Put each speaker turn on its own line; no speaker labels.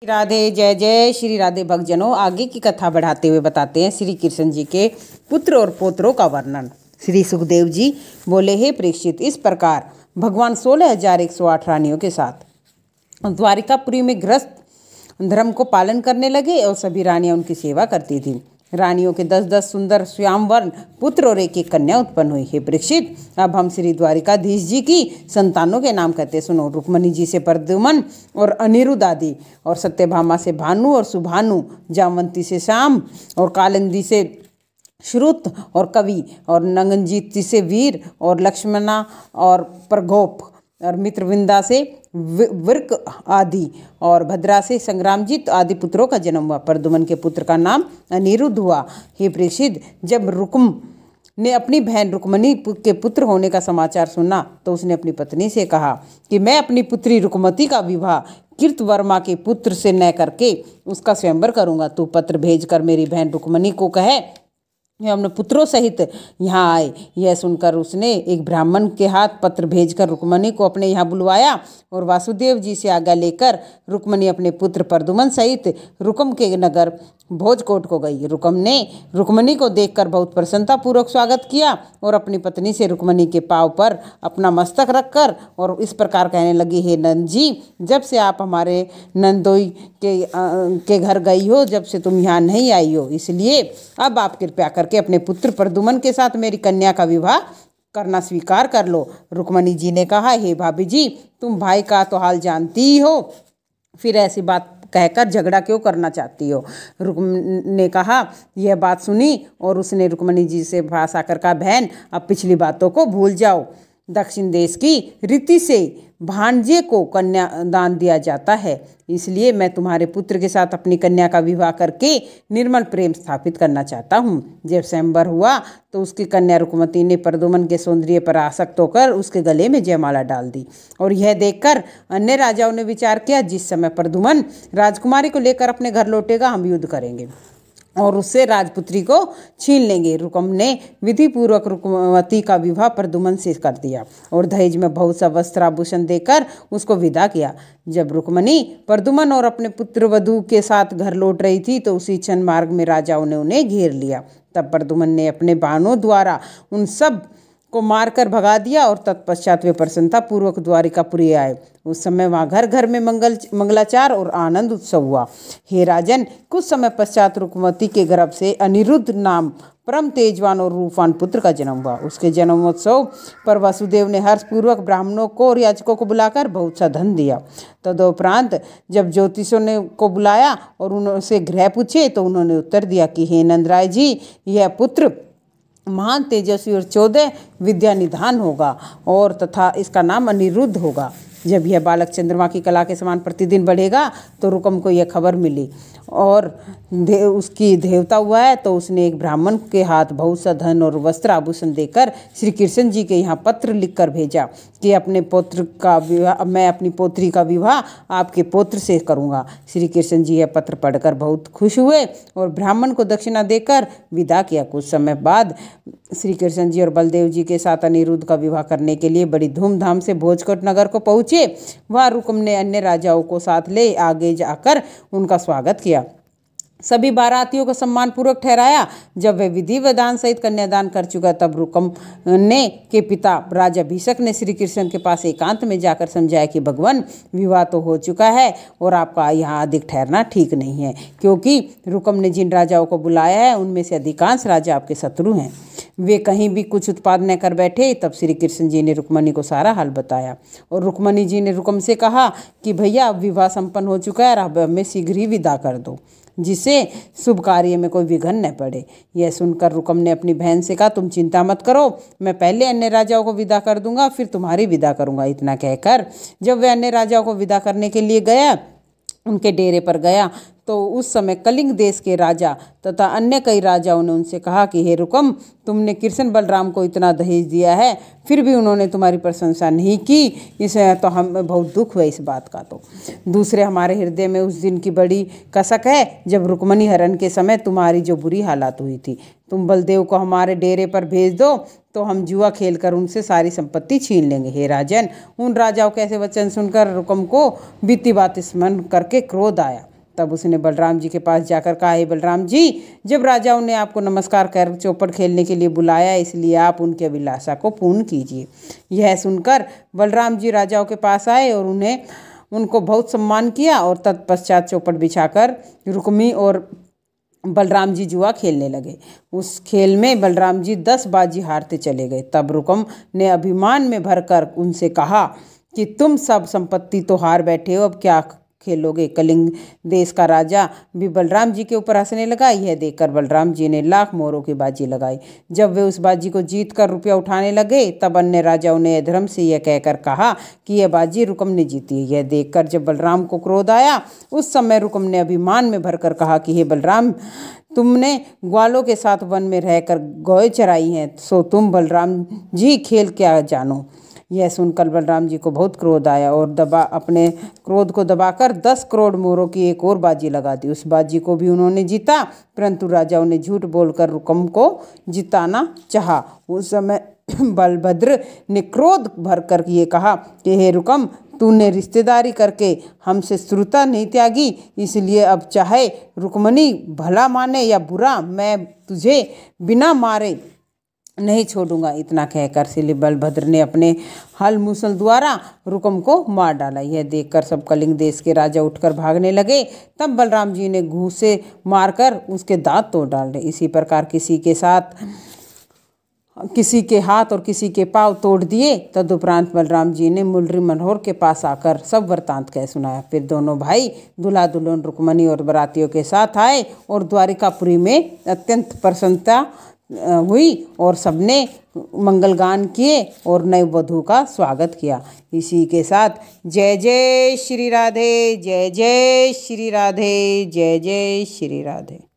राधे। जय जय श्री राधे भक्तजनों। आगे की कथा बढ़ाते हुए बताते हैं श्री कृष्ण जी के पुत्र और पोत्रों का वर्णन। श्री सुखदेव जी बोले, हे परीक्षित, इस प्रकार भगवान 16,108 रानियों के साथ द्वारिकापुरी में गृहस्थ धर्म को पालन करने लगे और सभी रानियां उनकी सेवा करती थीं। रानियों के 10-10 सुंदर श्यामवर्ण पुत्र और एक एक कन्या उत्पन्न हुई। हे परीक्षित, अब हम श्री द्वारिकाधीश जी की संतानों के नाम कहते सुनो। रुक्मणी जी से प्रद्युम्न और अनिरुद्ध आदि, और सत्यभामा से भानु और सुभानु, जामवंती से श्याम और कालिंदी से श्रुत और कवि, और नंगनजीत से वीर और लक्ष्मणा और प्रगोप, और मित्रविंदा से विर्क आदि, और भद्रा से संग्रामजीत आदि पुत्रों का जन्म हुआ। प्रद्युम्न के पुत्र का नाम अनिरुद्ध हुआ। हे परीक्षित, जब रुक्म ने अपनी बहन रुक्मणी के पुत्र होने का समाचार सुना तो उसने अपनी पत्नी से कहा कि मैं अपनी पुत्री रुक्मती का विवाह कृतवर्मा के पुत्र से न करके उसका स्वयंवर करूंगा। तू पत्र भेजकर मेरी बहन रुक्मणी को कहे ये अपने पुत्रों सहित यहाँ आए। यह सुनकर उसने एक ब्राह्मण के हाथ पत्र भेजकर रुक्मणी को अपने यहाँ बुलवाया और वासुदेव जी से आज्ञा लेकर रुक्मणी अपने पुत्र प्रद्युम्न सहित रुकम के नगर भोजकोट को गई। रुकम ने रुक्मणी को देखकर बहुत प्रसन्नतापूर्वक स्वागत किया और अपनी पत्नी से रुक्मणी के पांव पर अपना मस्तक रखकर और इस प्रकार कहने लगी, हे नंद जी, जब से आप हमारे नंदोई के घर गई हो, जब से तुम यहाँ नहीं आई हो, इसलिए अब आप कृपया करके अपने पुत्र प्रद्युम्न के साथ मेरी कन्या का विवाह करना स्वीकार कर लो। रुक्मणी जी ने कहा, हे भाभी जी, तुम भाई का तो हाल जानती ही हो, फिर ऐसी बात कहकर झगड़ा क्यों करना चाहती हो। रुक्म ने कहा, यह बात सुनी और उसने रुक्मणी जी से पास आकर कहा, बहन, अब पिछली बातों को भूल जाओ। दक्षिण देश की रीति से भांजे को कन्या दान दिया जाता है, इसलिए मैं तुम्हारे पुत्र के साथ अपनी कन्या का विवाह करके निर्मल प्रेम स्थापित करना चाहता हूँ। जब स्वयंवर हुआ तो उसकी कन्या रुक्मती ने प्रद्युम्न के सौंदर्य पर आसक्त होकर उसके गले में जयमाला डाल दी। और यह देखकर अन्य राजाओं ने विचार किया, जिस समय प्रद्युम्न राजकुमारी को लेकर अपने घर लौटेगा हम युद्ध करेंगे और उससे राजपुत्री को छीन लेंगे। रुकम ने विधिपूर्वक रुक्मवती का विवाह प्रद्युम्न से कर दिया और दहेज में बहुत सा वस्त्राभूषण देकर उसको विदा किया। जब रुक्मणी प्रद्युम्न और अपने पुत्र वधू के साथ घर लौट रही थी तो उसी क्षण मार्ग में राजाओं ने उन्हें घेर लिया। तब प्रद्युम्न ने अपने बाणों द्वारा उन सब को मारकर भगा दिया और तत्पश्चात वे प्रसन्नतापूर्वक द्वारिकापुरी आए। उस समय वहाँ घर घर में मंगलाचार और आनंद उत्सव हुआ। हे राजन, कुछ समय पश्चात रुक्मवती के गर्भ से अनिरुद्ध नाम परम तेजवान और रूपवान पुत्र का जन्म हुआ। उसके जन्मोत्सव पर वासुदेव ने हर्षपूर्वक ब्राह्मणों को और याचकों को बुलाकर बहुत सा धन दिया। तदुपरांत जब ज्योतिषों ने को बुलाया और उनसे ग्रह पूछे तो उन्होंने उत्तर दिया कि हे नंदराय जी, यह पुत्र महान तेजस्वी और 14 विद्या निधान होगा और तथा इसका नाम अनिरुद्ध होगा। जब यह बालक चंद्रमा की कला के समान प्रतिदिन बढ़ेगा तो रुकम को यह खबर मिली और उसकी देवता हुआ है तो उसने एक ब्राह्मण के हाथ बहुत सा धन और वस्त्र आभूषण देकर श्री कृष्ण जी के यहाँ पत्र लिखकर भेजा कि अपने पुत्र का विवाह, मैं अपनी पोत्री का विवाह आपके पुत्र से करूँगा। श्री कृष्ण जी यह पत्र पढ़कर बहुत खुश हुए और ब्राह्मण को दक्षिणा देकर विदा किया। कुछ समय बाद श्री कृष्ण जी और बलदेव जी के साथ अनिरुद्ध का विवाह करने के लिए बड़ी धूमधाम से भोजकोट नगर को पहुँचे। वहाँ रुकम ने अन्य राजाओं को साथ ले आगे जाकर उनका स्वागत किया। सभी बारातियों को सम्मानपूर्वक ठहराया। जब वह विधि विधान सहित कन्यादान कर चुका तब रुकम ने के पिता राजा भीषक ने श्री कृष्ण के पास एकांत में जाकर समझाया कि भगवान, विवाह तो हो चुका है और आपका यहाँ अधिक ठहरना ठीक नहीं है, क्योंकि रुकम ने जिन राजाओं को बुलाया है उनमें से अधिकांश राजा आपके शत्रु हैं। वे कहीं भी कुछ उत्पाद न कर बैठे। तब श्री कृष्ण जी ने रुक्मणी को सारा हाल बताया और रुक्मणी जी ने रुकम से कहा कि भैया, अब विवाह संपन्न हो चुका है, अब हमें शीघ्र ही विदा कर दो, जिससे शुभ कार्य में कोई विघ्न न पड़े। यह सुनकर रुकम ने अपनी बहन से कहा, तुम चिंता मत करो, मैं पहले अन्य राजाओं को विदा कर दूंगा, फिर तुम्हारी विदा करूंगा। इतना कहकर जब वह अन्य राजाओं को विदा करने के लिए गया, उनके डेरे पर गया तो उस समय कलिंग देश के राजा तथा अन्य कई राजाओं ने उनसे कहा कि हे रुकम, तुमने कृष्ण बलराम को इतना दहेज दिया है, फिर भी उन्होंने तुम्हारी प्रशंसा नहीं की। इसे तो हमें बहुत दुख हुआ इस बात का। तो दूसरे, हमारे हृदय में उस दिन की बड़ी कसक है जब रुक्मणी हरण के समय तुम्हारी जो बुरी हालत हुई थी। तुम बलदेव को हमारे डेरे पर भेज दो तो हम जुआ खेलकर उनसे सारी संपत्ति छीन लेंगे। हे राजन, उन राजाओं के ऐसे वचन सुनकर रुकम को बीती बात स्मरण करके क्रोध आया। तब उसने बलराम जी के पास जाकर कहा, हे बलराम जी, जब राजाओं ने आपको नमस्कार कर चौपड़ खेलने के लिए बुलाया, इसलिए आप उनकी अभिलाषा को पूर्ण कीजिए। यह सुनकर बलराम जी राजाओं के पास आए और उनको बहुत सम्मान किया और तत्पश्चात चौपड़ बिछाकर रुक्मी और बलराम जी जुआ खेलने लगे। उस खेल में बलराम जी 10 बाजी हारते चले गए। तब रुक्म ने अभिमान में भरकर उनसे कहा कि तुम सब संपत्ति तो हार बैठे हो, अब क्या खेलोगे। कलिंग देश का राजा भी बलराम जी के ऊपर हंसने लगा। यह देखकर बलराम जी ने लाख मोहरों की बाजी लगाई। जब वे उस बाजी को जीत कर रुपया उठाने लगे, तब अन्य राजाओं ने अधर्म से यह कहकर कहा कि यह बाजी रुक्म ने जीती है। यह देखकर जब बलराम को क्रोध आया, उस समय रुक्म ने अभिमान में भरकर कहा कि हे बलराम, तुमने ग्वालों के साथ वन में रहकर गौएं चराई हैं, सो तुम बलराम जी खेल क्या जानो। यह सुनकर बलराम जी को बहुत क्रोध आया और अपने क्रोध को दबाकर 10 करोड़ मोहरों की एक और बाजी लगा दी। उस बाजी को भी उन्होंने जीता, परंतु राजाओं ने झूठ बोलकर रुक्म को जिताना चाहा। उस समय बलभद्र ने क्रोध भरकर ये कहा कि हे रुक्म, तूने रिश्तेदारी करके हमसे श्रुता नहीं त्यागी, इसलिए अब चाहे रुक्मणी भला माने या बुरा, मैं तुझे बिना मारे नहीं छोड़ूंगा। इतना कहकर श्री बलभद्र ने अपने हल मूसल द्वारा रुक्म को मार डाला। यह देखकर सब कलिंग देश के राजा उठकर भागने लगे। तब बलराम जी ने घूंसे मारकर उसके दांत तोड़ डाले। इसी प्रकार किसी के हाथ और किसी के पांव तोड़ दिए। तदुपरांत बलराम जी ने मुरली मनोहर के पास आकर सब वृतांत कह सुनाया। फिर दोनों भाई दूल्हा दुल्हन रुक्मणी और बरातियों के साथ आए और द्वारिकापुरी में अत्यंत प्रसन्नता हुई और सबने मंगलगान किए और नए वधू का स्वागत किया। इसी के साथ जय जय श्री राधे, जय जय श्री राधे, जय जय श्री राधे।